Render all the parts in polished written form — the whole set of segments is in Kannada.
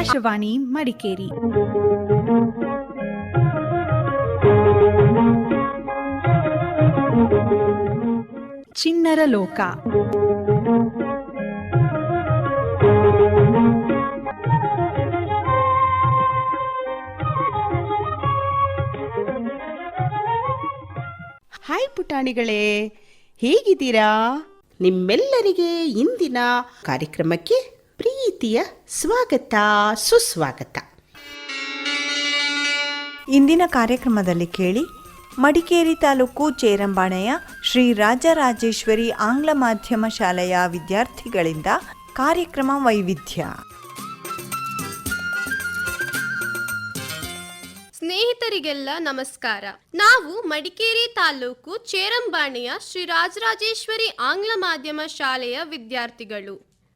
ಆಕಾಶವಾಣಿ ಮಡಿಕೇರಿ. ಚಿಣ್ಣರ ಲೋಕ. ಹಾಯ್ ಪುಟಾಣಿಗಳೇ, ಹೇಗಿದ್ದೀರಾ? ನಿಮ್ಮೆಲ್ಲರಿಗೆ ಇಂದಿನ ಕಾರ್ಯಕ್ರಮಕ್ಕೆ ಪ್ರೀತಿಯ ಸ್ವಾಗತ, ಸುಸ್ವಾಗತ. ಇಂದಿನ ಕಾರ್ಯಕ್ರಮದಲ್ಲಿ ಕೇಳಿ, ಮಡಿಕೇರಿ ತಾಲೂಕು ಚೇರಂಬಾಣೆಯ ಶ್ರೀ ರಾಜರಾಜೇಶ್ವರಿ ಆಂಗ್ಲ ಮಾಧ್ಯಮ ಶಾಲೆಯ ವಿದ್ಯಾರ್ಥಿಗಳಿಂದ ಕಾರ್ಯಕ್ರಮ ವೈವಿಧ್ಯ. ಸ್ನೇಹಿತರಿಗೆಲ್ಲ ನಮಸ್ಕಾರ. ನಾವು ಮಡಿಕೇರಿ ತಾಲೂಕು ಚೇರಂಬಾಣಿಯ ಶ್ರೀ ರಾಜರಾಜೇಶ್ವರಿ ಆಂಗ್ಲ ಮಾಧ್ಯಮ ಶಾಲೆಯ ವಿದ್ಯಾರ್ಥಿಗಳು.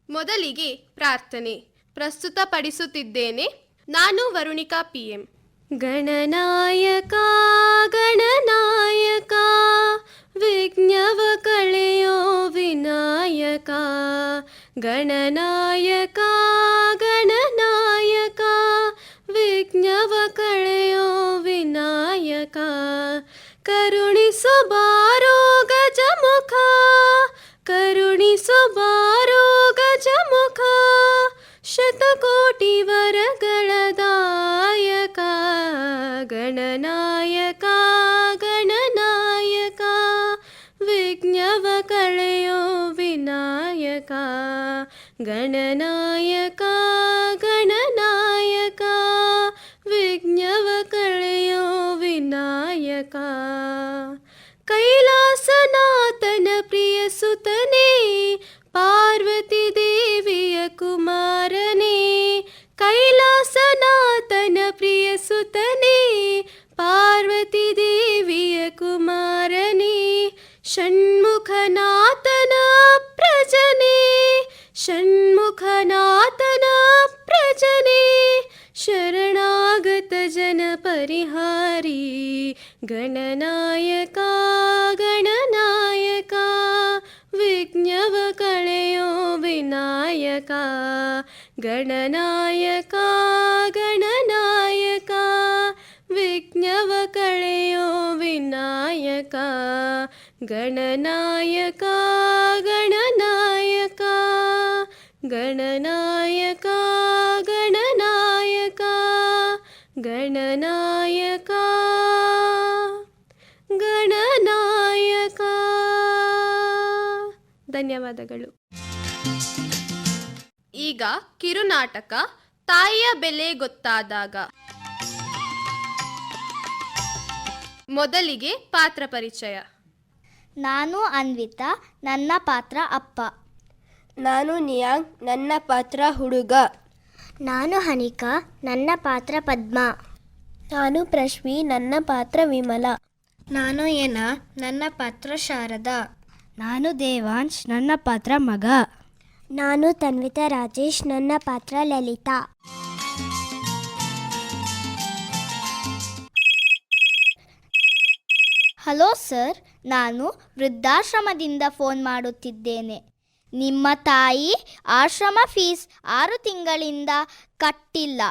ಮೊದಲಿಗೆ ಪ್ರಾರ್ಥನೆ ಪ್ರಸ್ತುತಪಡಿಸುತ್ತಿದ್ದೇನೆ. ನಾನು ವರುಣಿಕಾ PM. ಗಣನಾಯಕ ಗಣನಾಯಕ ವಿಘ್ನವ ಕಳೆಯೋ ವಿನಾಯಕ. ಗಣನಾಯಕ ಗಣನಾಯಕ ವಿಘ್ನವ ಕಳೆಯೋ ವಿನಾಯಕ. ಕರುಣಿಸೋ ಬಾರೋ ಗಜಮುಖ, ಕರುಣಿಸೋ ಬಾರೋ ಗಜಮುಖ. ಶತಕೋಟಿ ವರಗಳ ದಾಯಕ. ಗಣನಾಯಕ ಗಣನಾಯಕ ವಿಘ್ನವ ಕಳೆಯೋ ವಿನಾಯಕ. ಗಣನಾಯಕ ಗಣನಾಯಕ ವಿಘ್ನವ ಕಳೆಯೋ ವಿನಾಯಕ. ಕೈಲಾಸನಾಥನ ಪ್ರಿಯ ಸುತನೇ, ಪಾರ್ವತಿ ದೇವಿಯ ಕುಮಾರನೇ. ಕೈಲಾಸನಾಥನ ಪ್ರಿಯ ಸುತನೇ, ಪಾರ್ವತಿ ದೇವಿಯ ಕುಮಾರನೇ. ಷಣ್ಮುಖನಾಥನ ಪ್ರಜನೆ, ಷಣ್ಮುಖನಾಥನ ಪ್ರಜನೆ. ಶರಣಾಗತ ಜನ ಪರಿಹಾರಿ. ಗಣನಾಯಕ ಗಣನಾಯಕ ವಿಘ್ನವ ಕಳೆಯೋ ವಿನಾಯಕ. ಗಣನಾಯಕ ಗಣನಾಯಕ ವಿಘ್ನವ ಕಳೆಯೋ ವಿನಾಯಕ. ಗಣನಾಯಕ ಗಣನಾಯಕ ಗಣನಾಯಕ ಗಣನಾಯಕ ಗಣನಾಯಕ ಗಣನಾಯಕ. ಧನ್ಯವಾದಗಳು. ಈಗ ಕಿರುನಾಟಕ ತಾಯಿಯ ಬೆಲೆ ಗೊತ್ತಾದಾಗ. ಮೊದಲಿಗೆ ಪಾತ್ರ ಪರಿಚಯ. ನಾನು ಅನ್ವಿತಾ, ನನ್ನ ಪಾತ್ರ ಅಪ್ಪ. ನಾನು ನಿಯಾಂಗ್, ನನ್ನ ಪಾತ್ರ ಹುಡುಗ. ನಾನು ಹನಿಕಾ, ನನ್ನ ಪಾತ್ರ ಪದ್ಮ. ನಾನು ಪ್ರಶ್ವಿ, ನನ್ನ ಪಾತ್ರ ವಿಮಲ. ನಾನು ಏನಾ, ನನ್ನ ಪಾತ್ರ ಶಾರದಾ. ನಾನು ದೇವಾಂಶ್, ನನ್ನ ಪಾತ್ರ ಮಗ. ನಾನು ತನ್ವಿತಾ ರಾಜೇಶ್, ನನ್ನ ಪಾತ್ರ ಲಲಿತಾ. ಹಲೋ ಸರ್, ನಾನು ವೃದ್ಧಾಶ್ರಮದಿಂದ ಫೋನ್ ಮಾಡುತ್ತಿದ್ದೇನೆ. ನಿಮ್ಮ ತಾಯಿ ಆಶ್ರಮ ಫೀಸ್ 6 ತಿಂಗಳಿಂದ ಕಟ್ಟಿಲ್ಲ.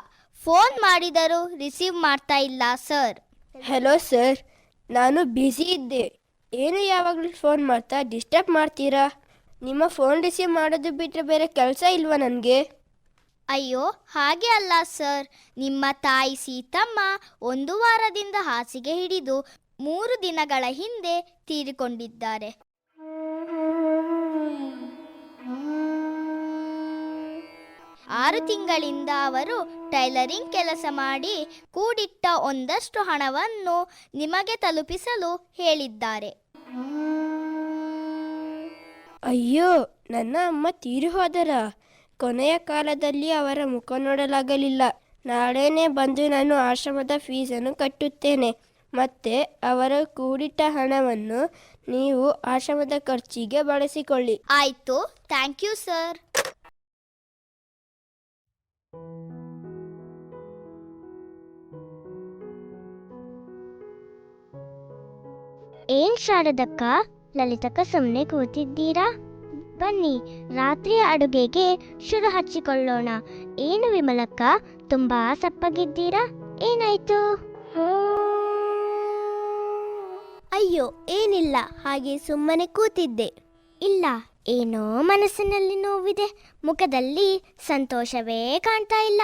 ಫೋನ್ ಮಾಡಿದರೂ ರಿಸೀವ್ ಮಾಡ್ತಾ ಇಲ್ಲ ಸರ್. ಹಲೋ ಸರ್, ನಾನು ಬ್ಯುಸಿ ಇದ್ದೆ. ಏನು ಯಾವಾಗಲೂ ಫೋನ್ ಮಾಡ್ತಾ ಡಿಸ್ಟರ್ಬ್ ಮಾಡ್ತೀರಾ? ನಿಮ್ಮ ಫೋನ್ ರಿಸೀವ್ ಮಾಡೋದು ಬಿಟ್ಟರೆ ಬೇರೆ ಕೆಲಸ ಇಲ್ವಾ ನನಗೆ? ಅಯ್ಯೋ, ಹಾಗೆ ಅಲ್ಲ ಸರ್. ನಿಮ್ಮ ತಾಯಿ ಸೀತಮ್ಮ 1 ವಾರದಿಂದ ಹಾಸಿಗೆ ಹಿಡಿದು 3 ದಿನಗಳ ಹಿಂದೆ ತೀರಿಕೊಂಡಿದ್ದಾರೆ. 6 ತಿಂಗಳಿಂದ ಅವರು ಟೈಲರಿಂಗ್ ಕೆಲಸ ಮಾಡಿ ಕೂಡಿಟ್ಟ ಒಂದಷ್ಟು ಹಣವನ್ನು ನಿಮಗೆ ತಲುಪಿಸಲು ಹೇಳಿದ್ದಾರೆ. ಅಯ್ಯೋ, ನನ್ನ ಅಮ್ಮ ತೀರಿ ಹೋದರ. ಕೊನೆಯ ಕಾಲದಲ್ಲಿ ಅವರ ಮುಖ ನೋಡಲಾಗಲಿಲ್ಲ. ನಾಳೆನೇ ಬಂದು ನಾನು ಆಶ್ರಮದ ಫೀಸನ್ನು ಕಟ್ಟುತ್ತೇನೆ. ಮತ್ತೆ ಅವರ ಕೂಡಿಟ್ಟ ಹಣವನ್ನು ನೀವು ಆಶ್ರಮದ ಖರ್ಚಿಗೆ ಬಳಸಿಕೊಳ್ಳಿ. ಆಯಿತು, ಥ್ಯಾಂಕ್ ಯು ಸರ್. ಏನ್ ಶಾರದಕ್ಕ, ಲಲಿತಕ್ಕ ಸುಮ್ಮನೆ ಕೂತಿದ್ದೀರಾ? ಬನ್ನಿ ರಾತ್ರಿಯ ಅಡುಗೆಗೆ ಶುರು ಹಚ್ಚಿಕೊಳ್ಳೋಣ. ಏನು ವಿಮಲಕ್ಕ, ತುಂಬಾ ಸಪ್ಪಗಿದ್ದೀರಾ? ಏನಾಯ್ತು? ಅಯ್ಯೋ ಏನಿಲ್ಲ, ಹಾಗೆ ಸುಮ್ಮನೆ ಕೂತಿದ್ದೆ. ಇಲ್ಲ, ಏನೋ ಮನಸ್ಸಿನಲ್ಲಿ ನೋವಿದೆ, ಮುಖದಲ್ಲಿ ಸಂತೋಷವೇ ಕಾಣ್ತಾ ಇಲ್ಲ.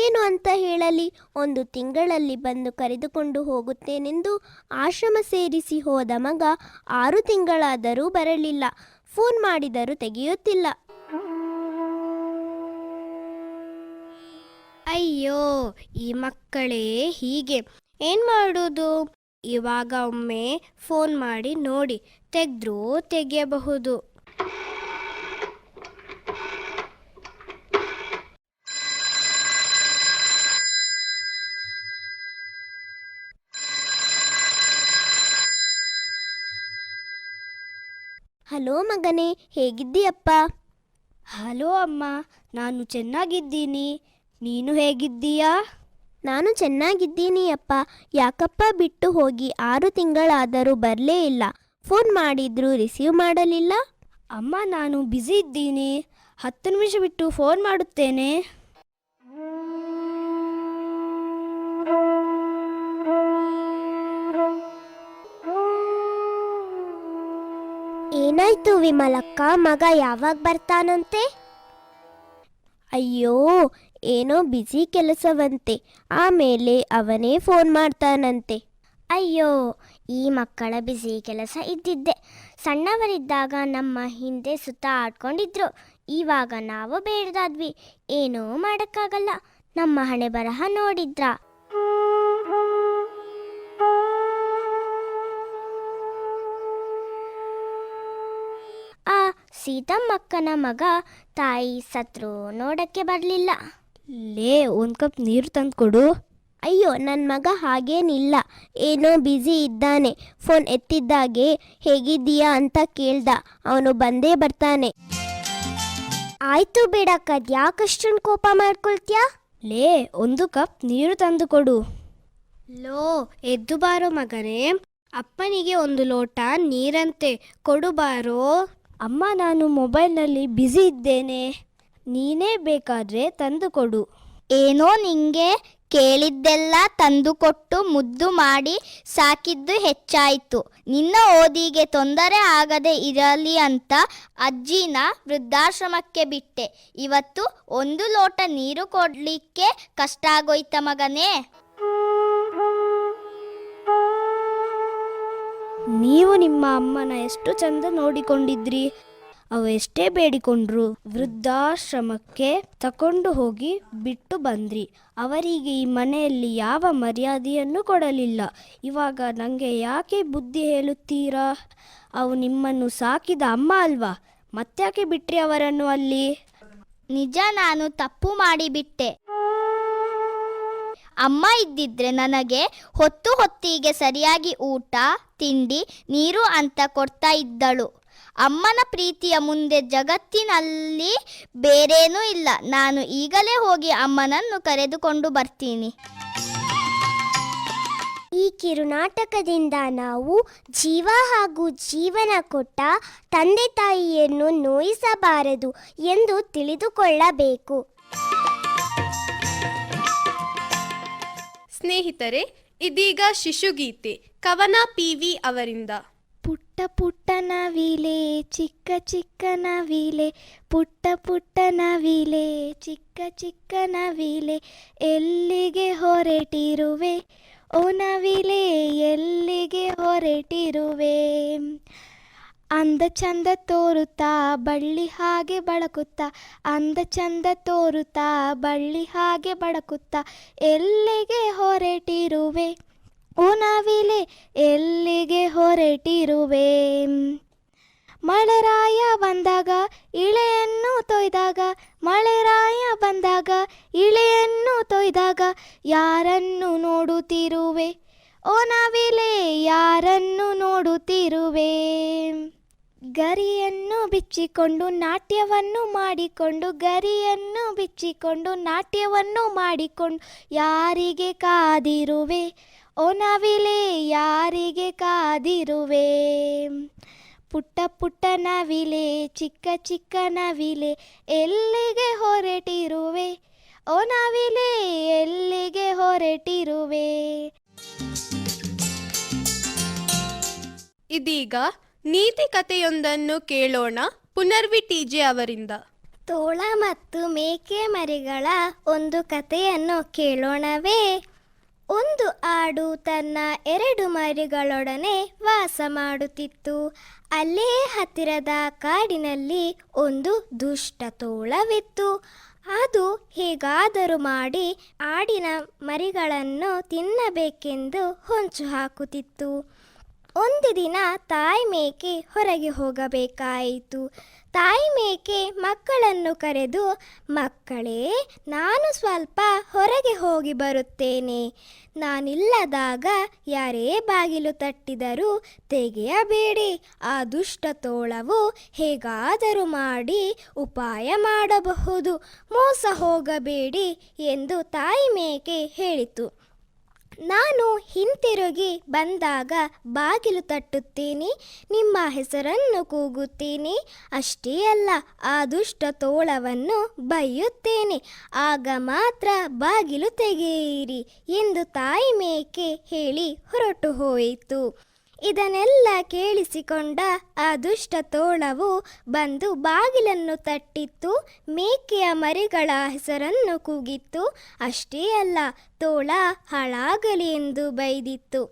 ಏನು ಅಂತ ಹೇಳಲಿ, 1 ತಿಂಗಳಲ್ಲಿ ಬಂದು ಕರೆದುಕೊಂಡು ಹೋಗುತ್ತೇನೆಂದು ಆಶ್ರಮ ಸೇರಿಸಿ ಹೋದ ಮಗ 6 ತಿಂಗಳಾದರೂ ಬರಲಿಲ್ಲ. ಫೋನ್ ಮಾಡಿದರೂ ತೆಗೆಯುತ್ತಿಲ್ಲ. ಅಯ್ಯೋ, ಈ ಮಕ್ಕಳೇ ಹೀಗೆ. ಏನು ಮಾಡೋದು? ಇವಾಗ ಒಮ್ಮೆ ಫೋನ್ ಮಾಡಿ ನೋಡಿ, ತೆಗೆದ್ರೂ ತೆಗೆಯಬಹುದು. ಹಲೋ ಮಗನೇ, ಹೇಗಿದ್ದೀಯಪ್ಪ? ಹಲೋ ಅಮ್ಮ, ನಾನು ಚೆನ್ನಾಗಿದ್ದೀನಿ. ನೀನು ಹೇಗಿದ್ದೀಯಾ? ನಾನು ಚೆನ್ನಾಗಿದ್ದೀನಿ ಅಪ್ಪ. ಯಾಕಪ್ಪ ಬಿಟ್ಟು ಹೋಗಿ 6 ತಿಂಗಳಾದರೂ ಬರಲೇ ಇಲ್ಲ? ಫೋನ್ ಮಾಡಿದ್ರು ರಿಸೀವ್ ಮಾಡಲಿಲ್ಲ? ಅಮ್ಮ, ನಾನು ಬ್ಯುಸಿ ಇದ್ದೀನಿ. 10 ನಿಮಿಷ ಬಿಟ್ಟು ಫೋನ್ ಮಾಡುತ್ತೇನೆ. ಏನಾಯ್ತು ವಿಮಲಕ್ಕ, ಮಗ ಯಾವಾಗ ಬರ್ತಾನಂತೆ? ಅಯ್ಯೋ, ಏನೋ ಬ್ಯುಸಿ ಕೆಲಸವಂತೆ, ಆಮೇಲೆ ಅವನೇ ಫೋನ್ ಮಾಡ್ತಾನಂತೆ. ಅಯ್ಯೋ, ಈ ಮಕ್ಕಳ ಬಿಸಿ ಕೆಲಸ ಇದ್ದಿದ್ದೆ. ಸಣ್ಣವರಿದ್ದಾಗ ನಮ್ಮ ಹಿಂದೆ ಸುತ್ತ ಆಡ್ಕೊಂಡಿದ್ರು. ಇವಾಗ ನಾವು ಬೇಡದಾದ್ವಿ, ಏನೂ ಮಾಡೋಕ್ಕಾಗಲ್ಲ. ನಮ್ಮ ಹಣೆ ಬರಹ ನೋಡಿದ್ರ? ಆ ಸೀತಮ್ಮಕ್ಕನ ಮಗ ತಾಯಿ ಸತ್ರು ನೋಡಕ್ಕೆ ಬರಲಿಲ್ಲ. ಲೇ, 1 ಕಪ್ ನೀರು ತಂದು ಕೊಡು. ಅಯ್ಯೋ, ನನ್ನ ಮಗ ಹಾಗೇನಿಲ್ಲ, ಏನೋ ಬ್ಯುಸಿ ಇದ್ದಾನೆ. ಫೋನ್ ಎತ್ತಿದ್ದಾಗೆ ಹೇಗಿದ್ದೀಯಾ ಅಂತ ಕೇಳ್ದ. ಅವನು ಬಂದೇ ಬರ್ತಾನೆ. ಆಯ್ತು ಬಿಡಕ್ಕ, ಯಾಕಷ್ಟೊಂದು ಕೋಪ ಮಾಡ್ಕೊಳ್ತ್ಯಾ? ಲೇ, 1 ಕಪ್ ನೀರು ತಂದು ಕೊಡು. ಲೋ, ಎದ್ದು ಬಾರೋ ಮಗನೇ, ಅಪ್ಪನಿಗೆ 1 ಲೋಟ ನೀರಂತೆ, ಕೊಡು ಬಾರೋ. ಅಮ್ಮ, ನಾನು ಮೊಬೈಲ್ನಲ್ಲಿ ಬ್ಯುಸಿ ಇದ್ದೇನೆ, ನೀನೇ ಬೇಕಾದರೆ ತಂದು ಕೊಡು. ಏನೋ ನಿಂಗೆ ಕೇಳಿದ್ದೆಲ್ಲ ತಂದುಕೊಟ್ಟು ಮುದ್ದು ಮಾಡಿ ಸಾಕಿದ್ದು ಹೆಚ್ಚಾಯಿತು. ನಿನ್ನ ಓದಿಗೆ ತೊಂದರೆ ಆಗದೆ ಇರಲಿ ಅಂತ ಅಜ್ಜಿನ ವೃದ್ಧಾಶ್ರಮಕ್ಕೆ ಬಿಟ್ಟೆ. ಇವತ್ತು 1 ಲೋಟ ನೀರು ಕೊಡ್ಲಿಕ್ಕೆ ಕಷ್ಟ ಆಗೋಯ್ತ ಮಗನೇ. ನೀವು ನಿಮ್ಮ ಅಮ್ಮನ ಎಷ್ಟು ಚಂದ ನೋಡಿಕೊಂಡಿದ್ರಿ. ಅವು ಎಷ್ಟೇ ಬೇಡಿಕೊಂಡ್ರು ವೃದ್ಧಾಶ್ರಮಕ್ಕೆ ತಕೊಂಡು ಹೋಗಿ ಬಿಟ್ಟು ಬಂದ್ರಿ. ಅವರಿಗೆ ಈ ಮನೆಯಲ್ಲಿ ಯಾವ ಮರ್ಯಾದೆಯನ್ನು ಕೊಡಲಿಲ್ಲ. ಇವಾಗ ನನಗೆ ಯಾಕೆ ಬುದ್ಧಿ ಹೇಳುತ್ತೀರಾ? ಅವು ನಿಮ್ಮನ್ನು ಸಾಕಿದ ಅಮ್ಮ ಅಲ್ವಾ? ಮತ್ತ್ಯಾಕೆ ಬಿಟ್ರಿ ಅವರನ್ನು ಅಲ್ಲಿ? ನಿಜ, ನಾನು ತಪ್ಪು ಮಾಡಿಬಿಟ್ಟೆ. ಅಮ್ಮ ಇದ್ದಿದ್ರೆ ನನಗೆ ಹೊತ್ತಿಗೆ ಸರಿಯಾಗಿ ಊಟ, ತಿಂಡಿ, ನೀರು ಅಂತ ಕೊಡ್ತಾ ಇದ್ದಳು. ಅಮ್ಮನ ಪ್ರೀತಿಯ ಮುಂದೆ ಜಗತ್ತಿನಲ್ಲಿ ಬೇರೇನೂ ಇಲ್ಲ. ನಾನು ಈಗಲೇ ಹೋಗಿ ಅಮ್ಮನನ್ನು ಕರೆದುಕೊಂಡು ಬರ್ತೀನಿ. ಈ ಕಿರುನಾಟಕದಿಂದ ನಾವು ಜೀವ ಹಾಗೂ ಜೀವನ ಕೊಟ್ಟ ತಂದೆ ತಾಯಿಯನ್ನು ನೋಯಿಸಬಾರದು ಎಂದು ತಿಳಿದುಕೊಳ್ಳಬೇಕು. ಸ್ನೇಹಿತರೆ, ಇದೀಗ ಶಿಶುಗೀತೆ ಕವನ PV ಅವರಿಂದ. ಪುಟ್ಟ ಪುಟ್ಟ ನವಿಲೆ, ಚಿಕ್ಕ ಚಿಕ್ಕ ನವಿಲೆ, ಪುಟ್ಟ ಪುಟ್ಟ ನವಿಲೆ, ಚಿಕ್ಕ ಚಿಕ್ಕ ನವಿಲೆ, ಎಲ್ಲಿಗೆ ಹೊರಟಿರುವೆ ಓ ನವಿಲೆ, ಎಲ್ಲಿಗೆ ಹೊರಟಿರುವೆ? ಅಂದ ಚಂದ ತೋರುತ್ತಾ ಬಳ್ಳಿ ಹಾಗೆ ಬಳಕುತ್ತಾ, ಅಂದ ಚಂದ ತೋರುತ್ತಾ ಬಳ್ಳಿ ಹಾಗೆ ಬಳಕುತ್ತಾ, ಎಲ್ಲಿಗೆ ಹೊರಟಿರುವೆ ಓ ನವಿಲೆ, ಎಲ್ಲಿಗೆ ಹೊರಟಿರುವೆ? ಮಳೆರಾಯ ಬಂದಾಗ ಇಳೆಯನ್ನು ತೊಯ್ದಾಗ, ಮಳೆರಾಯ ಬಂದಾಗ ಇಳೆಯನ್ನು ತೊಯ್ದಾಗ, ಯಾರನ್ನು ನೋಡುತ್ತಿರುವೆ ಓ ನವಿಲೆ, ಯಾರನ್ನು ನೋಡುತ್ತಿರುವೆ? ಗರಿಯನ್ನು ಬಿಚ್ಚಿಕೊಂಡು ನಾಟ್ಯವನ್ನು ಮಾಡಿಕೊಂಡು, ಗರಿಯನ್ನು ಬಿಚ್ಚಿಕೊಂಡು ನಾಟ್ಯವನ್ನು ಮಾಡಿಕೊಂಡು, ಯಾರಿಗೆ ಕಾದಿರುವೆ ಓ ನವಿಲೆ ಯಾರಿಗೆ ಕಾದಿರುವೆ. ಪುಟ್ಟ ಪುಟ್ಟ ನವಿಲೆ ಚಿಕ್ಕ ಚಿಕ್ಕ ನವಿಲೆ ಎಲ್ಲಿಗೆ ಹೊರಟಿರುವೆ. ಓ ನವಿಲೆ ಎಲ್ಲಿಗೆ ಹೊರಟಿರುವೆ. ಇದೀಗ ನೀತಿ ಕಥೆಯೊಂದನ್ನು ಕೇಳೋಣ ಪುನರ್ವಿ ಟಿಜೆ ಅವರಿಂದ. ತೋಳ ಮತ್ತು ಮೇಕೆ ಮರಿಗಳ ಒಂದು ಕಥೆಯನ್ನು ಕೇಳೋಣವೇ? ಒಂದು ಆಡು ತನ್ನ 2 ಮರಿಗಳೊಡನೆ ವಾಸ ಮಾಡುತ್ತಿತ್ತು. ಅಲ್ಲೇ ಹತ್ತಿರದ ಕಾಡಿನಲ್ಲಿ ಒಂದು ದುಷ್ಟ ತೋಳವಿತ್ತು. ಅದು ಹೇಗಾದರೂ ಮಾಡಿ ಆಡಿನ ಮರಿಗಳನ್ನು ತಿನ್ನಬೇಕೆಂದು ಹೊಂಚು ಹಾಕುತ್ತಿತ್ತು. ಒಂದು ದಿನ ತಾಯಿ ಮೇಕೆ ಹೊರಗೆ ಹೋಗಬೇಕಾಯಿತು. ತಾಯಿ ಮೇಕೆ ಮಕ್ಕಳನ್ನು ಕರೆದು, ಮಕ್ಕಳೇ, ನಾನು ಸ್ವಲ್ಪ ಹೊರಗೆ ಹೋಗಿ ಬರುತ್ತೇನೆ. ನಾನಿಲ್ಲದಾಗ ಯಾರೇ ಬಾಗಿಲು ತಟ್ಟಿದರೂ ತೆಗೆಯಬೇಡಿ. ಆ ದುಷ್ಟ ತೋಳವು ಹೇಗಾದರೂ ಮಾಡಿ ಉಪಾಯ ಮಾಡಬಹುದು. ಮೋಸ ಹೋಗಬೇಡಿ ಎಂದು ತಾಯಿ ಮೇಕೆ ಹೇಳಿತು. ನಾನು ಹಿಂತಿರುಗಿ ಬಂದಾಗ ಬಾಗಿಲು ತಟ್ಟುತ್ತೀನಿ, ನಿಮ್ಮ ಹೆಸರನ್ನು ಕೂಗುತ್ತೀನಿ. ಅಷ್ಟೇ ಅಲ್ಲ, ಆ ದುಷ್ಟ ತೋಳವನ್ನು ಬೈಯುತ್ತೇನೆ. ಆಗ ಮಾತ್ರ ಬಾಗಿಲು ತೆಗೆಯಿರಿ ಎಂದು ತಾಯಿ ಮೇಕೆ ಹೇಳಿ ಹೊರಟು ಹೋಯಿತು. ಇದನ್ನೆಲ್ಲ ಕೇಳಿಸಿಕೊಂಡ ಆ ದುಷ್ಟ ತೋಳವು ಬಂದು ಬಾಗಿಲನ್ನು ತಟ್ಟಿತ್ತು. ಮೇಕೆಯ ಮರಿಗಳ ಹೆಸರನ್ನು ಕೂಗಿತ್ತು. ಅಷ್ಟೇ ಅಲ್ಲ, ತೋಳ ಹಾಳಾಗಲಿ ಎಂದು ಬೈದಿತ್ತು.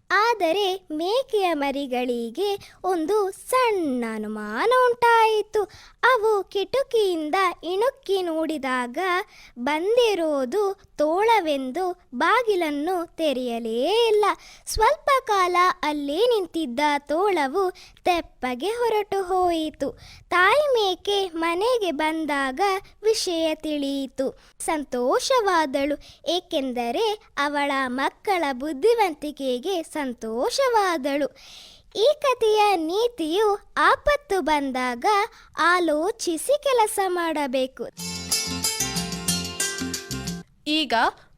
ಆದರೆ ಮೇಕೆಯ ಮರಿಗಳಿಗೆ ಒಂದು ಸಣ್ಣ ಅನುಮಾನ ಉಂಟಾಯಿತು. ಅವು ಕಿಟಕಿಯಿಂದ ಇಣುಕಿ ನೋಡಿದಾಗ ಬಂದಿರೋದು ತೋಳವೆಂದು ಬಾಗಿಲನ್ನು ತೆರೆಯಲೇ ಇಲ್ಲ. ಸ್ವಲ್ಪ ಕಾಲ ಅಲ್ಲೇ ನಿಂತಿದ್ದ ತೋಳವು ತೆಪ್ಪಗೆ ಹೊರಟು ಹೋಯಿತು. ತಾಯಿ ಮೇಕೆ ಮನೆಗೆ ಬಂದಾಗ ವಿಷಯ ತಿಳಿಯಿತು. ಸಂತೋಷವಾದಳು, ಏಕೆಂದರೆ ಅವಳ ಮಕ್ಕಳ ಬುದ್ಧಿವಂತಿಕೆಗೆ ಸಂತೋಷವಾದಳು. ಈ ಕಥೆಯ ನೀತಿಯು ಆಪತ್ತು ಬಂದಾಗ ಆಲೋಚಿಸಿ ಕೆಲಸ ಮಾಡಬೇಕು. ಈಗ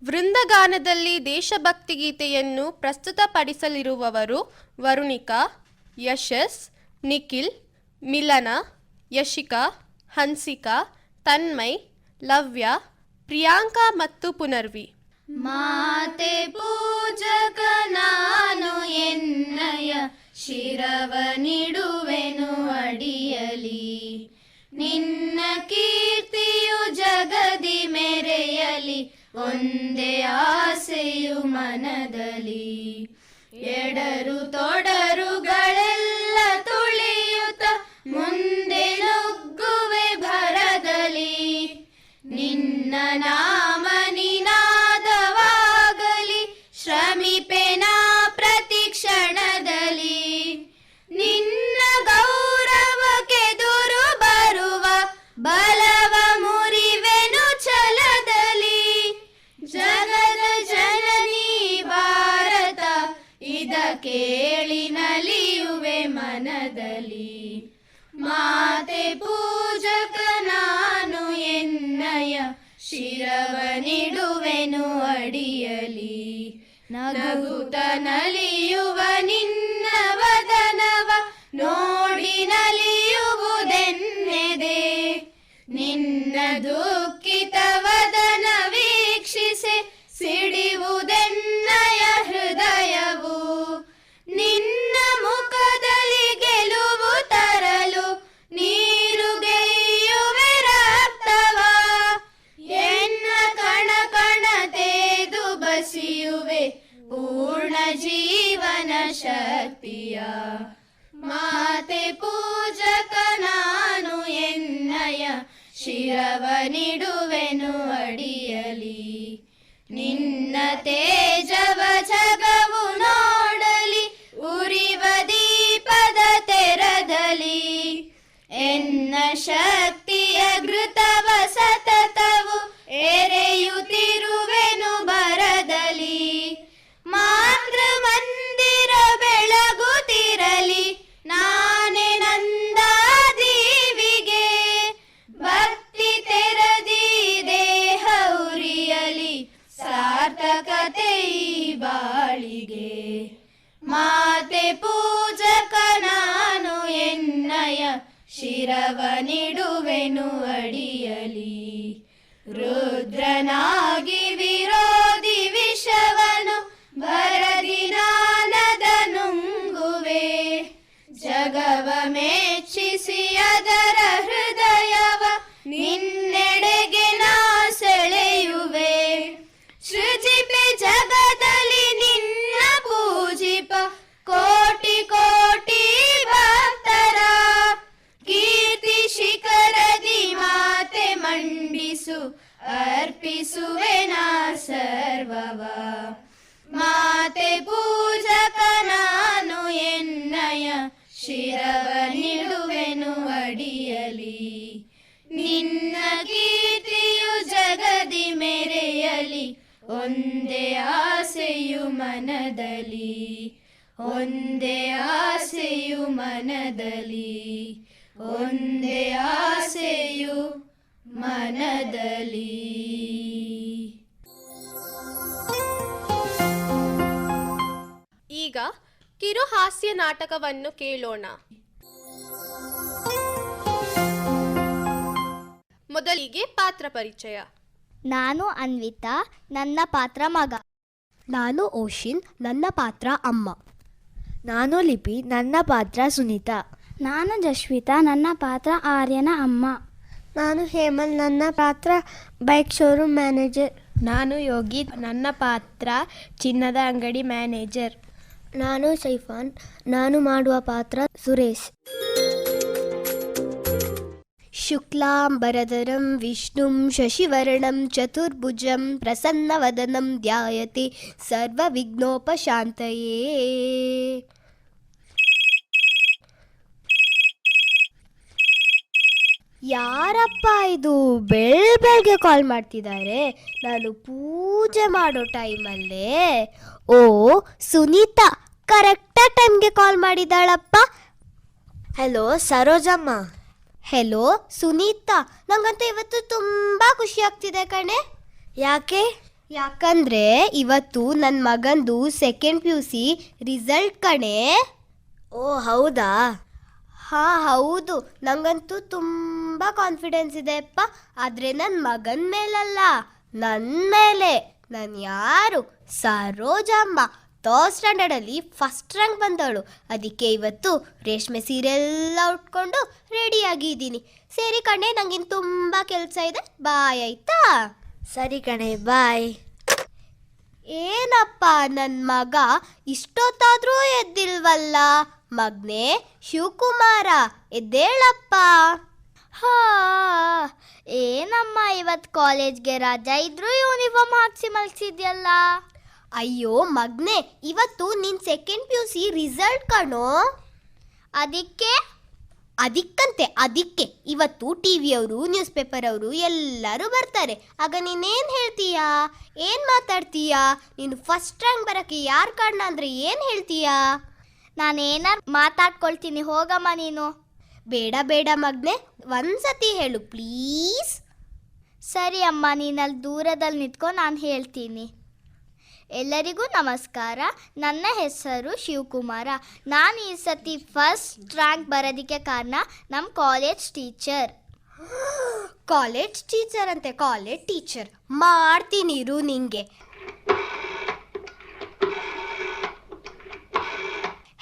ವೃಂದಗಾನದಲ್ಲಿ ದೇಶಭಕ್ತಿ ಗೀತೆಯನ್ನು ಪ್ರಸ್ತುತಪಡಿಸಲಿರುವವರು ವರುಣಿಕಾ, ಯಶಸ್, ನಿಖಿಲ್, ಮಿಲನ, ಯಶಿಕಾ, ಹನ್ಸಿಕಾ, ತನ್ಮಯ್, ಲವ್ಯ, ಪ್ರಿಯಾಂಕಾ ಮತ್ತು ಪುನರ್ವಿ. ಮಾತೆ ಪೂಜಕ ನಾನು ಎನ್ನಯ ಶಿರವ ನಿಡುವೆನು ಅಡಿಯಲಿ. ನಿನ್ನ ಕೀರ್ತಿಯು ಜಗದಿ ಮೆರೆಯಲಿ, ಒಂದೇ ಆಸೆಯು ಮನದಲ್ಲಿ. ಎಡರು ತೊಡರುಗಳೆಲ್ಲ ತುಳಿಯುತ್ತ ಮುಂದೆ ನುಗ್ಗುವೆ ಭರದಲ್ಲಿ. ನಿನ್ನ ನಾಮ ನಿನಾದವಾಗಲಿ, ಶ್ರಮಿಪೆನಾ ಪ್ರತಿ ಕ್ಷಣದಲ್ಲಿ. ನಿನ್ನ ಗೌರವಕ್ಕೆದುರು ಬರುವ ಬಲವ ಮುರಿವೆನು ಛಲದಲ್ಲಿ. ಜಗದ ಜನನಿ ಭಾರತ ಇದ ಕೇಳಿ ನಲಿಯುವೆ ಮನದಲ್ಲಿ. ಮಾತೆ ಪೂಜಕ ನಾನು ಎನ್ನಯ ಶಿರವ ನಿಡುವೆನು ಅಡಿಯಲಿ. ನಗುತ್ತ ನಲಿಯುವ ನಿನ್ನ ವದನವ ನೋಡಿ ನಲಿಯುವುದೆನ್ನೆದೆ. ನಿನ್ನ ದುಃಖಿತ ವದನ ವೀಕ್ಷಿಸೆ ಸಿಡಿಯುವುದೆನ್ನಯ ಹೃದಯವು. ನಿನ್ನ ಮುಖದಲ್ಲಿ ಗೆಲುವು ತರಲು ನೀರುಗೆಯುವೆ ರಕ್ತವ. ಎನ್ನ ಕಣ ಕಣ ತೇದು ಬಸಿಯುವೆ ಪೂರ್ಣ ಜೀವನ ಶಕ್ತಿಯ. ಮಾತೆ ಪೂಜಕ ನಾನು ಎನ್ನಯ ಶಿರವ ನಿಡುವೆನು ಅಡಿಯಲಿ. ನಿನ್ನ ತೇಜವ ಜಗವು ನೋಡಲಿ, ಉರಿವ ದೀಪದ ತೆರದಲ್ಲಿ. ಎನ್ನ ಶಕ್ತಿಯ ಘೃತವ ಸತತವು ಎರೆಯುತ್ತಿರುವೆನು ಬರದಲ್ಲಿ. ಮಾತೃ ಮಂದಿರ ಬೆಳಗುತ್ತಿರಲಿ, ನಾನೇ ನಂದಾದೀವಿಗೆ. ಭಕ್ತಿ ತೆರದಿ ದೇಹ ಉರಿಯಲಿ, ಸಾರ್ಥಕತೆಯ ಮಾತೆ ಪೂಜಕ ನಾನು ಎನ್ನಯ ಶಿರವನಿಡುವೆನು ಅಡಿಯಲಿ. ರುದ್ರನಾಗಿ ವಿರೋಧಿ ವಿಷವನು ಭರದಿ ನಾನದ ನುಂಗುವೆ. ಜಗವ ಮೆಚ್ಚಿಸಿ ಅದರ ಹೃದಯವ ನಿನ್ನೆಡೆಗೆ ನಾ ಸೆಳೆಯುವೆ. ಸೃಜಿಪೆ ಜಗದಲ್ಲಿ ನಿನ್ನ ಪೂಜಿಪ ಕೋಟಿ ಕೋಟಿ ಭಕ್ತರ. ಕೀರ್ತಿ ಶಿಖರದಿ ಮಾತೆ ಮಂಡಿಸು ಅರ್ಪಿಸುವೆ ನಾ ಸರ್ವವ. ಮಾತೆ ಪೂಜಕ ನಾನು ಎನ್ನಯ ಶಿರವನಿಡುವೆನು ಅಡಿಯಲಿ. ನಿನ್ನ ಕೀರ್ತಿಯು ಜಗದಿ ಮೆರೆಯಲಿ. ಒಂದೇ ಆಸೆಯು ಮನದಲ್ಲಿ, ಒಂದೇ ಆಸೆಯು ಮನದಲ್ಲಿ, ಒಂದೇ ಆಸೆಯು ಮನದಲ್ಲಿ. ಈಗ ಕಿರು ಹಾಸ್ಯ ನಾಟಕವನ್ನು ಕೇಳೋಣ. ಮೊದಲಿಗೆ ಪಾತ್ರ ಪರಿಚಯ. ನಾನು ಅನ್ವಿತಾ, ನನ್ನ ಪಾತ್ರ ಮಗ. ನಾನು ಓಶಿನ್, ನನ್ನ ಪಾತ್ರ ಅಮ್ಮ. ನಾನು ಲಿಪಿ, ನನ್ನ ಪಾತ್ರ ಸುನೀತಾ. ನಾನು ಜಶ್ವಿತಾ, ನನ್ನ ಪಾತ್ರ ಆರ್ಯನ ಅಮ್ಮ. ನಾನು ಹೇಮಲ್, ನನ್ನ ಪಾತ್ರ ಬೈಕ್ ಶೋರೂಮ್ ಮ್ಯಾನೇಜರ್. ನಾನು ಯೋಗಿ, ನನ್ನ ಪಾತ್ರ ಚಿನ್ನದ ಅಂಗಡಿ ಮ್ಯಾನೇಜರ್. ನಾನು ಶೈಫಾನ್, ನಾನು ಮಾಡುವ ಪಾತ್ರ ಸುರೇಶ್. ಶುಕ್ಲಾಂಬರಧರಂ ವಿಷ್ಣುಂ ಶಶಿವರ್ಣಂ ಚತುರ್ಭುಜಂ ಪ್ರಸನ್ನವದನಂ ಧ್ಯಾಯತೆ ಸರ್ವವಿಘ್ನೋಪಶಾಂತಯೇ. ಯಾರಪ್ಪ ಇದು ಬೆಳಗ್ಗೆ ಕಾಲ್ ಮಾಡ್ತಿದ್ದಾರೆ? ನಾನು ಪೂಜೆ ಮಾಡೋ ಟೈಮಲ್ಲೇ. ಓ ಸುನೀತಾ, ಕರೆಕ್ಟಾಗಿ ಟೈಮ್ಗೆ ಕಾಲ್ ಮಾಡಿದ್ದಾಳಪ್ಪ. ಹಲೋ ಸರೋಜಮ್ಮ. ಹೆಲೋ ಸುನೀತಾ, ನಂಗಂತೂ ಇವತ್ತು ತುಂಬ ಖುಷಿ ಆಗ್ತಿದೆ ಕಣೆ. ಯಾಕೆ? ಯಾಕಂದರೆ ಇವತ್ತು ನನ್ನ ಮಗಂದು ಸೆಕೆಂಡ್ PUC ರಿಸಲ್ಟ್ ಕಣೆ. ಓ ಹೌದಾ? ಹಾಂ ಹೌದು, ನಂಗಂತೂ ತುಂಬ ಕಾನ್ಫಿಡೆನ್ಸ್ ಇದೆ ಅಪ್ಪ. ಆದರೆ ನನ್ನ ಮಗನ ಮೇಲಲ್ಲ, ನನ್ನ ಮೇಲೆ. ನಾನು ಯಾರು? ಸರೋಜಮ್ಮ. 3rd ಸ್ಟ್ಯಾಂಡರ್ಡಲ್ಲಿ ಫಸ್ಟ್ ರ್ಯಾಂಕ್ ಬಂದವಳು. ಅದಕ್ಕೆ ಇವತ್ತು ರೇಷ್ಮೆ ಸೀರೆ ಎಲ್ಲ ಉಟ್ಕೊಂಡು ರೆಡಿಯಾಗಿದ್ದೀನಿ. ಸರಿ ಕಣೆ, ನಂಗಿನ್ನು ತುಂಬ ಕೆಲಸ ಇದೆ, ಬಾಯ್ ಆಯ್ತಾ? ಸರಿ ಕಣೆ, ಬಾಯ್. ಏನಪ್ಪ ನನ್ನ ಮಗ ಇಷ್ಟೊತ್ತಾದರೂ ಎದ್ದಿಲ್ವಲ್ಲ? ಮಗ್ನೆ ಶಿವಕುಮಾರ, ಎದ್ದೇಳಪ್ಪ. ಹಾ, ಏನಮ್ಮ ಇವತ್ತು ಕಾಲೇಜ್ಗೆ ರಜಾ ಇದ್ರೂ ಯೂನಿಫಾರ್ಮ್ ಹಾಕ್ಸಿ ಮಲ್ಸಿದ್ಯಲ್ಲ? ಅಯ್ಯೋ ಮಗ್ನೆ, ಇವತ್ತು ನಿನ್ನ ಸೆಕೆಂಡ್ PUC ರಿಸಲ್ಟ್ ಕಣೋ. ಅದಕ್ಕೆ ಇವತ್ತು TV ಅವರು, ನ್ಯೂಸ್ ಪೇಪರ್ ಅವರು ಎಲ್ಲರೂ ಬರ್ತಾರೆ. ಆಗ ನೀನೇನು ಹೇಳ್ತೀಯಾ? ಏನು ಮಾತಾಡ್ತೀಯಾ? ನೀನು ಫಸ್ಟ್ ರ್ಯಾಂಕ್ ಬರೋಕ್ಕೆ ಯಾರು ಕಾರಣ ಅಂದರೆ ಏನು ಹೇಳ್ತೀಯಾ? ನಾನೇನಾರು ಮಾತಾಡ್ಕೊಳ್ತೀನಿ, ಹೋಗಮ್ಮ ನೀನು. ಬೇಡ ಮಗ್ನೆ, ಒಂದ್ಸತಿ ಹೇಳು ಪ್ಲೀಸ್. ಸರಿ ಅಮ್ಮ, ನೀನಲ್ಲಿ ದೂರದಲ್ಲಿ ನಿಂತ್ಕೊಂಡು ನಾನು ಹೇಳ್ತೀನಿ. ಎಲ್ಲರಿಗೂ ನಮಸ್ಕಾರ. ನನ್ನ ಹೆಸರು ಶಿವಕುಮಾರ. ನಾನು ಈ ಸತಿ ಫಸ್ಟ್ ರ್ಯಾಂಕ್ ಬರೋದಕ್ಕೆ ಕಾರಣ ನಮ್ಮ ಕಾಲೇಜ್ ಟೀಚರ್. ಕಾಲೇಜ್ ಟೀಚರ್ ಅಂತೆ, ಕಾಲೇಜ್ ಟೀಚರ್ ಮಾಡ್ತೀನಿ ಇರು ನಿಂಗೆ.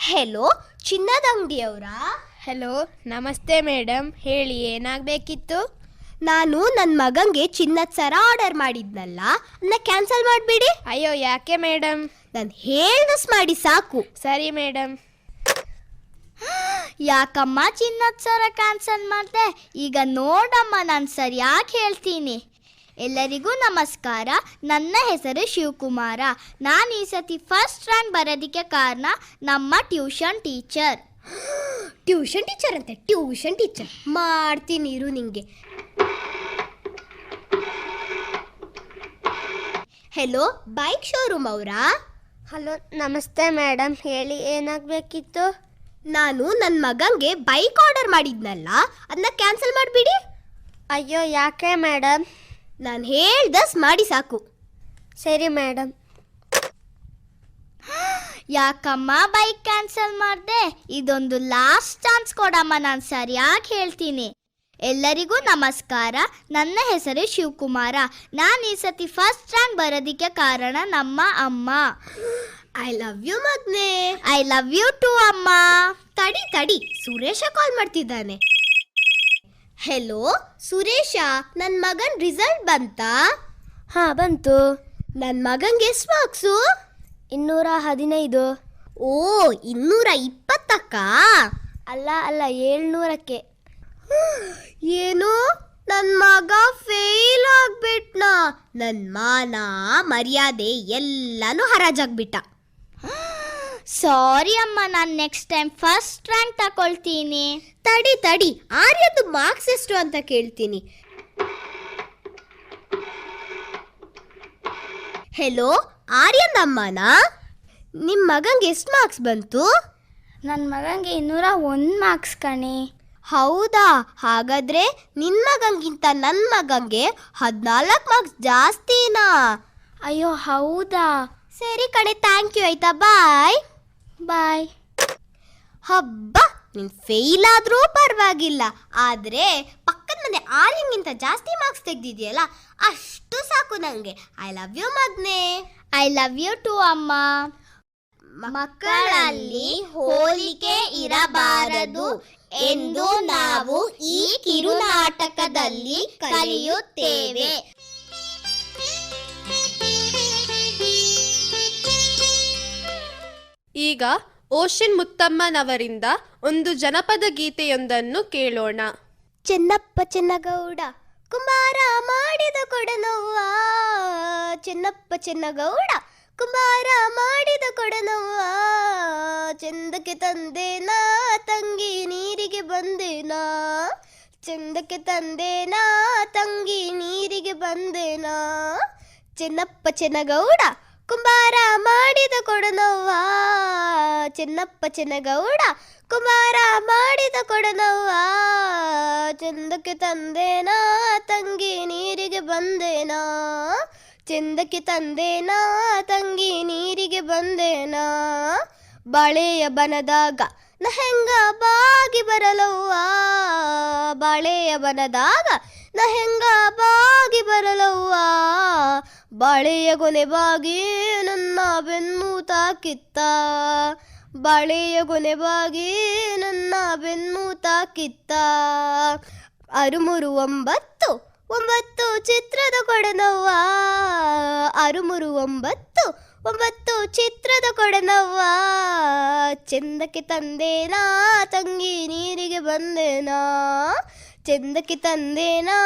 ಹೆಲೋ, ಚಿನ್ನದ ಅಂಗಡಿಯವರಾ? ಹಲೋ, ನಮಸ್ತೆ ಮೇಡಮ್, ಹೇಳಿ ಏನಾಗಬೇಕಿತ್ತು? ನಾನು ನನ್ನ ಮಗಂಗೆ ಚಿನ್ನದ ಸರ ಆರ್ಡರ್ ಮಾಡಿದ್ನಲ್ಲ, ಅದನ್ನ ಕ್ಯಾನ್ಸಲ್ ಮಾಡಿಬಿಡಿ. ಅಯ್ಯೋ ಯಾಕೆ ಮೇಡಮ್? ನಾನು ಹೇಳ್ದಸ್ ಮಾಡಿ ಸಾಕು. ಸರಿ ಮೇಡಮ್. ಯಾಕಮ್ಮ ಚಿನ್ನದ ಸರ ಕ್ಯಾನ್ಸಲ್ ಮಾಡಿದೆ? ಈಗ ನೋಡಮ್ಮ, ನಾನು ಸರಿಯಾಗಿ ಹೇಳ್ತೀನಿ. ಎಲ್ಲರಿಗೂ ನಮಸ್ಕಾರ. ನನ್ನ ಹೆಸರು ಶಿವಕುಮಾರ. ನಾನು ಈ ಸತಿ ಫಸ್ಟ್ ರ್ಯಾಂಕ್ ಬರೋದಕ್ಕೆ ಕಾರಣ ನಮ್ಮ ಟ್ಯೂಷನ್ ಟೀಚರ್. ಟ್ಯೂಷನ್ ಟೀಚರ್ ಅಂತೆ, ಟ್ಯೂಷನ್ ಟೀಚರ್ ಮಾಡ್ತೀನಿ ಇರು ನಿಂಗೆ. ಹೆಲೋ, ಬೈಕ್ ಶೋರೂಮ್ ಅವರಾ? ಹಲೋ, ನಮಸ್ತೆ ಮೇಡಮ್, ಹೇಳಿ ಏನಾಗಬೇಕಿತ್ತು? ನಾನು ನನ್ನ ಮಗಂಗೆ ಬೈಕ್ ಆರ್ಡರ್ ಮಾಡಿದ್ನಲ್ಲ, ಅದನ್ನ ಕ್ಯಾನ್ಸಲ್ ಮಾಡಿಬಿಡಿ. ಅಯ್ಯೋ ಯಾಕೆ ಮೇಡಮ್? ನಾನು ಹೇಳ್ದಸ್ ಮಾಡಿ ಸಾಕು. ಸರಿ ಮೇಡಮ್. ಯಾಕಮ್ಮ ಬೈಕ್ ಕ್ಯಾನ್ಸಲ್ ಮಾಡಿದೆ? ಇದೊಂದು ಲಾಸ್ಟ್ ಚಾನ್ಸ್ ಕೊಡಮ್ಮ, ನಾನು ಸರಿಯಾಗಿ ಹೇಳ್ತೀನಿ. ಎಲ್ಲರಿಗೂ ನಮಸ್ಕಾರ. ನನ್ನ ಹೆಸರು ಶಿವಕುಮಾರ. ನಾನು ಈ ಸತಿ ಫಸ್ಟ್ ರ್ಯಾಂಕ್ ಬರೋದಕ್ಕೆ ಕಾರಣ ನಮ್ಮ ಅಮ್ಮ. ಐ ಲವ್ ಯು ಮಗ್ನೆ. ಐ ಲವ್ ಯು ಟು ಅಮ್ಮ. ತಡಿ ಸುರೇಶ ಕಾಲ್ ಮಾಡ್ತಿದ್ದಾನೆ. ಹೆಲೋ ಸುರೇಶ, ನನ್ನ ಮಗನ್ ರಿಸಲ್ಟ್ ಬಂತಾ? ಹಾಂ ಬಂತು. ನನ್ನ ಮಗಂಗೆ ಎಷ್ಟು ಮಾರ್ಕ್ಸು? 215. ಓ 220ಕ್ಕ? ಅಲ್ಲ 700ಕ್ಕೆ. ಏನು, ನನ್ನ ಮಗ ಫೇಲ್ ಆಗ್ಬಿಟ್ನಾ? ನನ್ನ ಮಾನ ಮರ್ಯಾದೆ ಎಲ್ಲಾನು ಹರಾಜಾಗ್ಬಿಟ್ಟ. ಸಾರಿ ಅಮ್ಮ, ನಾನು ನೆಕ್ಸ್ಟ್ ಟೈಮ್ ಫಸ್ಟ್ ರ್ಯಾಂಕ್ ತಗೊಳ್ತೀನಿ. ತಡಿ ಆರ್ಯದ್ದು ಮಾರ್ಕ್ಸ್ ಎಷ್ಟು ಅಂತ ಕೇಳ್ತೀನಿ. ಹೆಲೋ, ಆರ್ಯನ್ ಅಮ್ಮನಾ? ನಿಮ್ಮ ಮಗಂಗೆ ಎಷ್ಟು ಮಾರ್ಕ್ಸ್ ಬಂತು? ನನ್ನ ಮಗಂಗೆ 201 ಮಾರ್ಕ್ಸ್ ಕಣೆ. ಹೌದಾ? ಹಾಗಾದ್ರೆ ನಿನ್ನ ಮಗಂಗಿಂತ ನನ್ನ ಮಗಂಗೆ 14 ಮಾರ್ಕ್ಸ್ ಜಾಸ್ತಿನಾ? ಅಯ್ಯೋ ಹೌದಾ? ಸರಿ ಕಣೆ, ಥ್ಯಾಂಕ್ ಯು. ಆಯ್ತಾ, ಬಾಯ್. ಬಾಯ್. ಹಬ್ಬ, ನೀನು ಫೇಲ್ ಆದರೂ ಪರವಾಗಿಲ್ಲ, ಆದರೆ ಪಕ್ಕದ ಮನೆ ಆರ್ಯಂಗಿಂತ ಜಾಸ್ತಿ ಮಾರ್ಕ್ಸ್ ತೆಗೆದಿದೆಯಲ್ಲ, ಅಷ್ಟು ಸಾಕು ನನಗೆ. ಐ ಲವ್ ಯು ಮಗ್ನೆ. ಐ ಲವ್ ಯು ಟು ಅಮ್ಮ. ಮಕ್ಕಳಲ್ಲಿ ಹೋಲಿಕೆ ಇರಬಾರದು ಎಂದು ನಾವು ಈ ಕಿರುನಾಟಕದಲ್ಲಿ ಕಲಿಯುತ್ತೇವೆ. ಈಗ ಓಶನ್ ಮುತ್ತಮ್ಮನವರಿಂದ ಒಂದು ಜನಪದ ಗೀತೆಯೊಂದನ್ನು ಕೇಳೋಣ. ಚೆನ್ನಪ್ಪ ಚೆನ್ನಗೌಡ ಕುಂಬಾರ ಮಾಡಿದ ಕೊಡನವ್ವ, ಚೆನ್ನಪ್ಪ ಚೆನ್ನಗೌಡ ಕುಂಬಾರ ಮಾಡಿದ ಕೊಡನವ್ವ, ಚಂದಕ್ಕೆ ತಂದೇನಾ ತಂಗಿ ನೀರಿಗೆ ಬಂದೇನಾ, ಚಂದಕ್ಕೆ ತಂದೇನಾ ತಂಗಿ ನೀರಿಗೆ ಬಂದೇನಾ, ಚೆನ್ನಪ್ಪ ಚೆನ್ನಗೌಡ ಕುಂಬಾರ ಮಾಡಿದ ಕೊಡನವ್ವ, ಚೆನ್ನಪ್ಪ ಚೆನ್ನಗೌಡ ಕುಂಬಾರ ಮಾಡಿದ ಕೊಡನವ್ವ, ಚಂದಕ್ಕೆ ತಂದೇನಾ ತಂಗಿ ನೀರಿಗೆ ಬಂದೇನಾ, ಚಂದಕ್ಕೆ ತಂದೇನಾ ತಂಗಿ ನೀರಿಗೆ ಬಂದೇನಾ, ಬಾಳೆಯ ಬನದಾಗ ನ ಹೆಂಗ ಬಾಗಿ ಬರಲವ್ವ, ಬಾಳೆಯ ಬನದಾಗ ನ ಹೆಂಗ ಬಾಗಿ ಬರಲವ್ವ, ಬಾಳೆಯ ಕೊನೆ ಬಾಗಿ ನನ್ನ ಬೆನ್ನು ತಾಕಿತ್ತ, ಬಾಳೆಯ ಕೊನೆ ಬಾಗಿ ನನ್ನ ಬೆನ್ನು ತಾಕಿತ್ತ, 639 9 ಚಿತ್ರದ ಕೊಡನವ್ವ, 639 ಚಿತ್ರದ ಕೊಡನವ್ವ, ಚಂದಕ್ಕೆ ತಂದೇನಾ ತಂಗಿ ನೀರಿಗೆ ಬಂದೇನಾ, ಚಂದಕ್ಕೆ ತಂದೇನಾ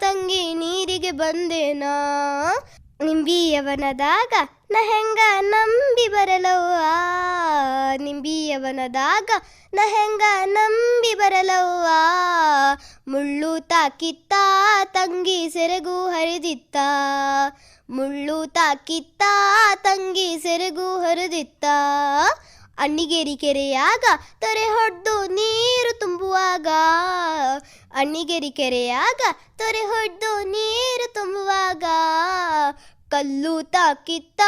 ತಂಗಿ ನೀರಿಗೆ ಬಂದೇನಾ, ನಿಂಬಿಯವನದಾಗ ನ ಹೆಂಗ ನಂಬಿ ಬರಲವ್ವ, ನಿಂಬಿಯವನದಾಗ ನ ಹೆಂಗ ನಂಬಿ ಬರಲವ್ವ, ಮುಳ್ಳು ತಾಕಿತ್ತ ತಂಗಿ ಸೆರಗು ಹರಿದಿತ್ತ, ಮುಳ್ಳು ತಾಕಿತ್ತ ತಂಗಿ ಸೆರಗು ಹರಿದಿತ್ತ, ಅಣ್ಣಿಗೇರಿ ಕೆರೆಯಾಗ ತೊರೆ ಹೊಡೆದು ನೀರು ತುಂಬುವಾಗ, ಅಣ್ಣಿಗೇರಿ ಕೆರೆಯಾಗ ತೊರೆ ಹೊಡೆದು ನೀರು ತುಂಬುವಾಗ, ಕಲ್ಲು ತಾಕಿತ್ತ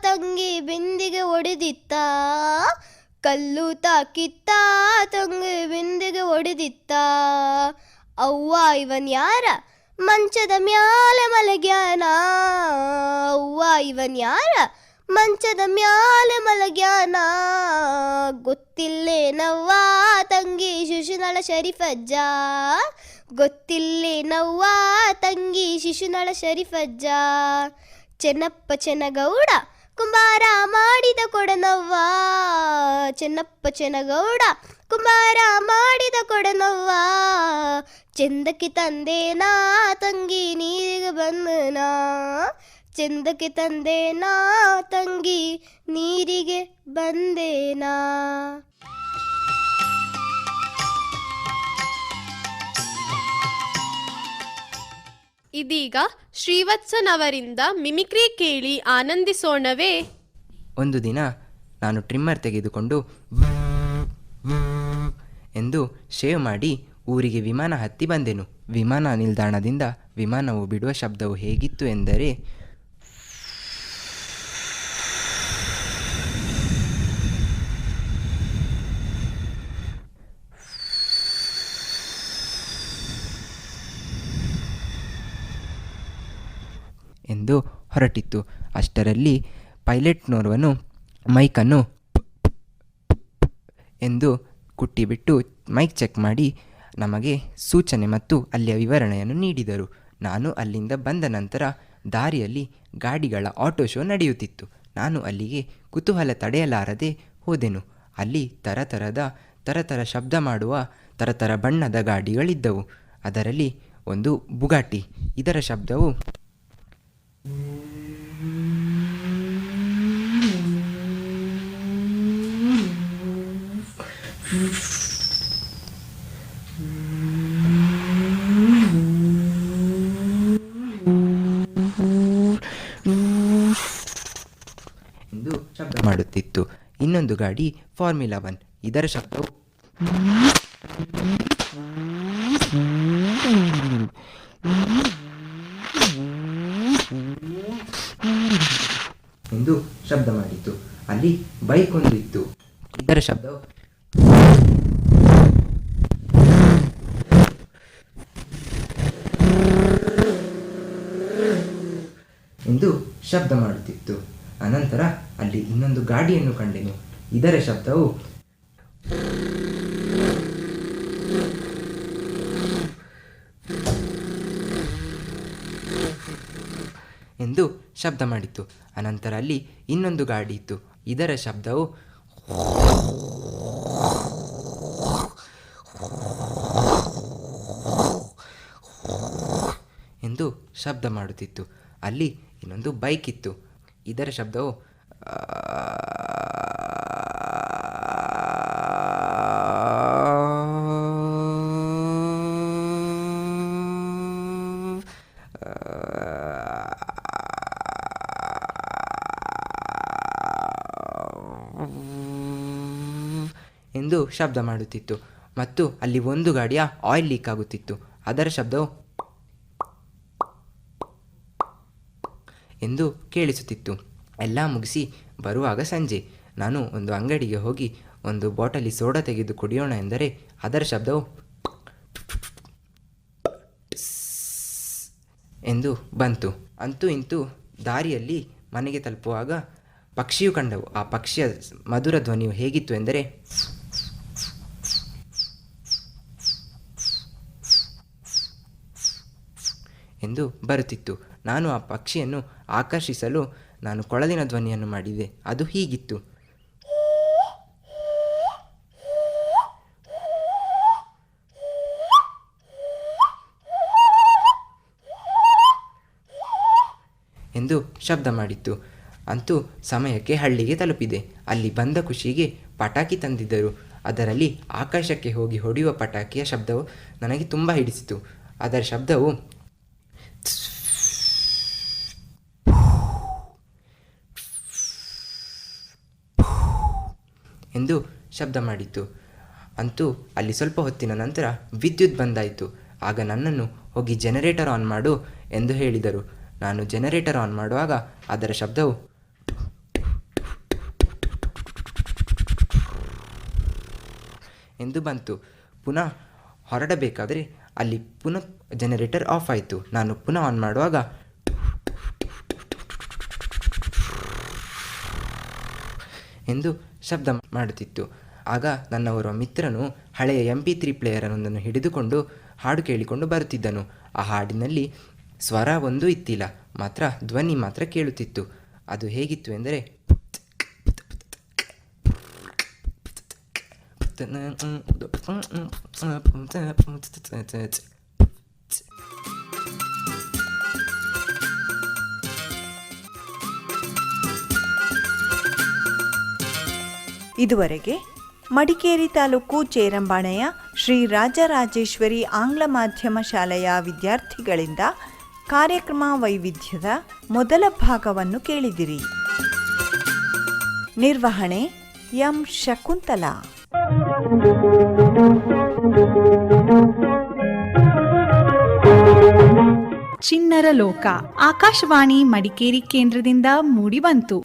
ತಂಗಿ ಬಿಂದಿಗೆ ಒಡೆದಿತ್ತ, ಕಲ್ಲು ತಾಕಿತ್ತ ತಂಗಿ ಬಿಂದಿಗೆ ಒಡೆದಿತ್ತ, ಅವ್ವ ಇವನ್ ಯಾರ ಮಂಚದ ಮ್ಯಾಲೆ ಮಲಗ್ಯಾನ, ಅವ್ವ ಇವನ್ ಯಾರ ಮಂಚದ ಮ್ಯಾಲೆ ಮಲಗ್ಯಾನ, ಗೊತ್ತಿಲ್ಲೇನವ್ವ ತಂಗಿ ಶಿಶುನಾಳ ಶರೀಫಜ್ಜ, ಗೊತ್ತಿಲ್ಲೇನವ್ವ ತಂಗಿ ಶಿಶುನಾಳ ಶರೀಫಜ್ಜ, ಚೆನ್ನಪ್ಪ ಚೆನ್ನಗೌಡ ಕುಂಬಾರ ಮಾಡಿದ ಕೊಡನವ್ವ, ಚೆನ್ನಪ್ಪ ಚೆನ್ನಗೌಡ ಕುಂಬಾರ ಮಾಡಿದ ಕೊಡನವ್ವ, ಚಂದಕ್ಕೆ ತಂದೇನಾ ತಂಗಿ ನೀರಿಗೆ ಬಂದನಾ, ಚಂದಕ್ಕೆ ತಂದೇನಾ ತಂಗಿ ನೀರಿಗೆ ಬಂದೇನಾ. ಇದೀಗ ಶ್ರೀವತ್ಸನವರಿಂದ ಮಿಮಿಕ್ರಿ ಕೇಳಿ ಆನಂದಿಸೋಣವೇ. ಒಂದು ದಿನ ನಾನು ಟ್ರಿಮ್ಮರ್ ತೆಗೆದುಕೊಂಡು ಎಂದು ಶೇವ್ ಮಾಡಿ ಊರಿಗೆ ವಿಮಾನ ಹತ್ತಿ ಬಂದೆನು. ವಿಮಾನ ನಿಲ್ದಾಣದಿಂದ ವಿಮಾನವು ಬಿಡುವ ಶಬ್ದವು ಹೇಗಿತ್ತು ಎಂದರೆ ಹೊರಟಿತ್ತು. ಅಷ್ಟರಲ್ಲಿ ಪೈಲಟ್ನೋರ್ವನು ಮೈಕನ್ನು ಎಂದು ಕುಟ್ಟಿಬಿಟ್ಟು ಮೈಕ್ ಚೆಕ್ ಮಾಡಿ ನಮಗೆ ಸೂಚನೆ ಮತ್ತು ಅಲ್ಲಿಯ ವಿವರಣೆಯನ್ನು ನೀಡಿದರು. ನಾನು ಅಲ್ಲಿಂದ ಬಂದ ನಂತರ ದಾರಿಯಲ್ಲಿ ಗಾಡಿಗಳ ಆಟೋ ಶೋ ನಡೆಯುತ್ತಿತ್ತು. ನಾನು ಅಲ್ಲಿಗೆ ಕುತೂಹಲ ತಡೆಯಲಾರದೆ ಹೋದೆನು. ಅಲ್ಲಿ ತರತರ ಶಬ್ದ ಮಾಡುವ ತರತರ ಬಣ್ಣದ ಗಾಡಿಗಳಿದ್ದವು. ಅದರಲ್ಲಿ ಒಂದು ಬುಗಾಟಿ. ಇದರ ಶಬ್ದವು ಎಂದು ಶಬ್ದ ಮಾಡುತ್ತಿತ್ತು. ಇನ್ನೊಂದು ಗಾಡಿ ಫಾರ್ಮುಲಾ 1. ಇದರ ಶಬ್ದವು ಎಂದು ಶಬ್ದ ಮಾಡಿತ್ತು. ಅಲ್ಲಿ ಬೈಕ್ ಒಂದು ಇತ್ತು. ಇದರ ಶಬ್ದವು ಎಂದು ಶಬ್ದ ಮಾಡುತ್ತಿತ್ತು. ಅನಂತರ ಅಲ್ಲಿ ಇನ್ನೊಂದು ಗಾಡಿಯನ್ನು ಕಂಡೆನು. ಇದರ ಶಬ್ದವು ಎಂದು ಶಬ್ದ ಮಾಡಿತ್ತು. ಅನಂತರ ಅಲ್ಲಿ ಇನ್ನೊಂದು ಗಾಡಿ ಇತ್ತು. ಇದರ ಶಬ್ದವು ಎಂದು ಶಬ್ದ ಮಾಡುತ್ತಿತ್ತು. ಅಲ್ಲಿ ಇನ್ನೊಂದು ಬೈಕ್ ಇತ್ತು. ಇದರ ಶಬ್ದವು ಎಂದು ಶಬ್ದ ಮಾಡುತ್ತಿತ್ತು. ಮತ್ತು ಅಲ್ಲಿ ಒಂದು ಗಾಡಿಯ ಆಯಿಲ್ ಲೀಕ್ ಆಗುತ್ತಿತ್ತು. ಅದರ ಶಬ್ದವು ಎಂದು ಕೇಳಿಸುತ್ತಿತ್ತು. ಎಲ್ಲ ಮುಗಿಸಿ ಬರುವಾಗ ಸಂಜೆ. ನಾನು ಒಂದು ಅಂಗಡಿಗೆ ಹೋಗಿ ಒಂದು ಬಾಟಲಿ ಸೋಡಾ ತೆಗೆದು ಕುಡಿಯೋಣ ಎಂದರೆ ಅದರ ಶಬ್ದವು ಎಂದು ಬಂತು. ಅಂತೂ ಇಂತೂ ದಾರಿಯಲ್ಲಿ ಮನೆಗೆ ತಲುಪುವಾಗ ಪಕ್ಷಿಯು ಕಂಡವು. ಆ ಪಕ್ಷಿಯ ಮಧುರ ಧ್ವನಿಯು ಹೇಗಿತ್ತು ಎಂದರೆ ಎಂದು ಬರುತ್ತಿತ್ತು. ನಾನು ಆ ಪಕ್ಷಿಯನ್ನು ಆಕರ್ಷಿಸಲು ನಾನು ಕೊಳಲಿನ ಧ್ವನಿಯನ್ನು ಮಾಡಿದೆ. ಅದು ಹೀಗಿತ್ತು. ಎಂದು ಶಬ್ದ ಮಾಡಿತ್ತು. ಅಂತೂ ಸಮಯಕ್ಕೆ ಹಳ್ಳಿಗೆ ತಲುಪಿದೆ. ಅಲ್ಲಿ ಬಂದ ಖುಷಿಗೆ ಪಟಾಕಿ ತಂದಿದ್ದರು. ಅದರಲ್ಲಿ ಆಕಾಶಕ್ಕೆ ಹೋಗಿ ಹೊಡೆಯುವ ಪಟಾಕಿಯ ಶಬ್ದವು ನನಗೆ ತುಂಬ ಹಿಡಿಸಿತು. ಅದರ ಶಬ್ದವು ಎಂದು ಶಬ್ದ ಮಾಡಿತ್ತು. ಅಂತೂ ಅಲ್ಲಿ ಸ್ವಲ್ಪ ಹೊತ್ತಿನ ನಂತರ ವಿದ್ಯುತ್ ಬಂದಾಯಿತು. ಆಗ ನನ್ನನ್ನು ಹೋಗಿ ಜನರೇಟರ್ ಆನ್ ಮಾಡು ಎಂದು ಹೇಳಿದರು. ನಾನು ಜನರೇಟರ್ ಆನ್ ಮಾಡುವಾಗ ಅದರ ಶಬ್ದವು ಎಂದು ಬಂತು. ಪುನಃ ಹೊರಡಬೇಕಾದರೆ ಅಲ್ಲಿ ಪುನಃ ಜನರೇಟರ್ ಆಫ್ ಆಯಿತು. ನಾನು ಪುನಃ ಆನ್ ಮಾಡುವಾಗ ಎಂದು ಶಬ್ದ ಮಾಡುತ್ತಿತ್ತು. ಆಗ ನನ್ನ ಓರ್ವ ಮಿತ್ರನು ಹಳೆಯ MP3 ಪ್ಲೇಯರನೊಂದನ್ನು ಹಿಡಿದುಕೊಂಡು ಹಾಡು ಕೇಳಿಕೊಂಡು ಬರುತ್ತಿದ್ದನು. ಆ ಹಾಡಿನಲ್ಲಿ ಸ್ವರ ಒಂದೂ ಇತ್ತಿಲ್ಲ, ಮಾತ್ರ ಧ್ವನಿ ಮಾತ್ರ ಕೇಳುತ್ತಿತ್ತು. ಅದು ಹೇಗಿತ್ತು ಎಂದರೆ ಇದುವರೆಗೆ ಮಡಿಕೇರಿ ತಾಲೂಕು ಚೇರಂಬಾಣೆಯ ಶ್ರೀ ರಾಜರಾಜೇಶ್ವರಿ ಆಂಗ್ಲ ಮಾಧ್ಯಮ ಶಾಲೆಯ ವಿದ್ಯಾರ್ಥಿಗಳಿಂದ ಕಾರ್ಯಕ್ರಮ ವೈವಿಧ್ಯದ ಮೊದಲ ಭಾಗವನ್ನು ಕೇಳಿದಿರಿ. ನಿರ್ವಹಣೆ ಎಂ ಶಕುಂತಲಾ. ಚಿಣ್ಣರ ಲೋಕ ಆಕಾಶವಾಣಿ ಮಡಿಕೇರಿ ಕೇಂದ್ರದಿಂದ ಮೂಡಿಬಂತು.